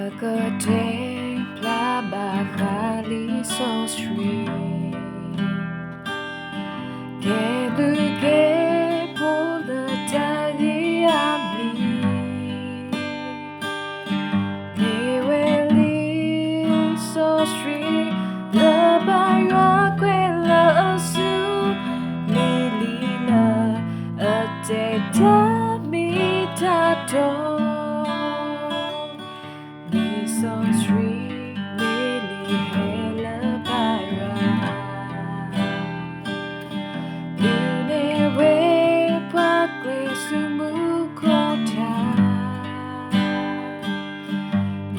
Gede plabakali so street Keluge pula tagi abli Niweli so street Lebaywa kwela asu Milina ateta mitato So sweet, Lily Hela Byra. Lunewe Pakwe Sumukota.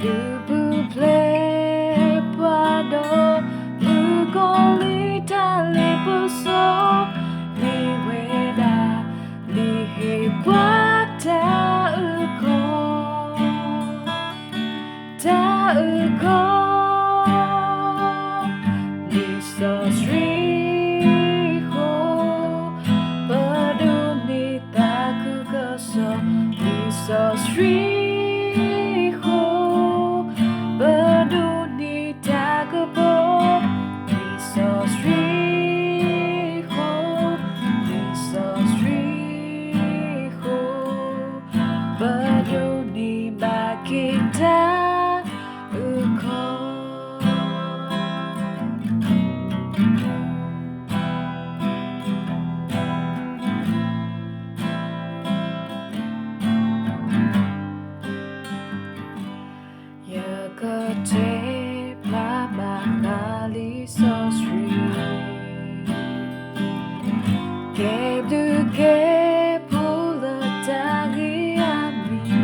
Lubu Ple Pado, Lugolita Lipuso. Liweda, Lihe Wata Uko. Ta'uko Liso Sriho Peduli taku koso Liso Sriho Peduli taku po Liso Sriho Liso Sriho Peduli bakita Gede plabakali so street Keluge pula tagi abli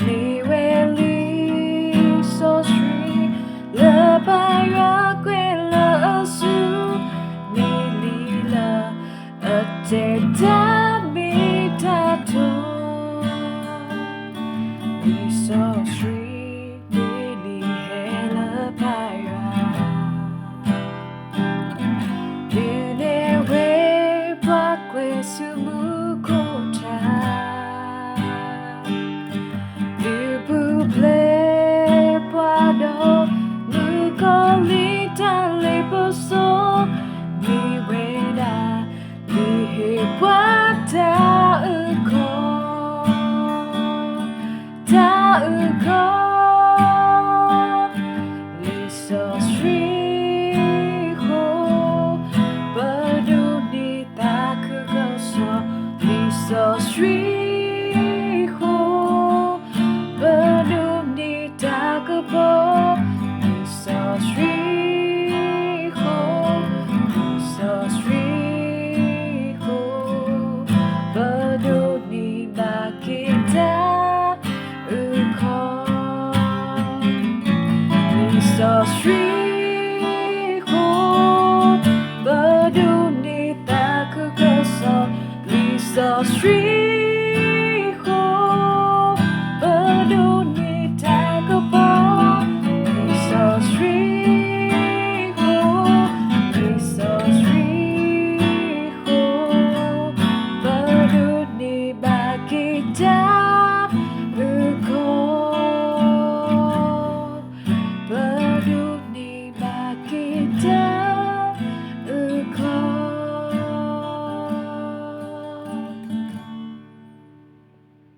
Niweli so street Lebaywa kwela asu Nilila ateta mitato So sweet, Lily Hela Byra. Lunewe Pakwe Sumukota. Lubu Ple Pado, Lugolita Lipuso. Niweda, Lihe Wata Uko. Ta'uko Liso Sriho Peduli taku koso Liso Sriho Peduli taku po Liso Sriho Liso Sriho Peduli bakita So sweet, Baduni taku koso, so sweet.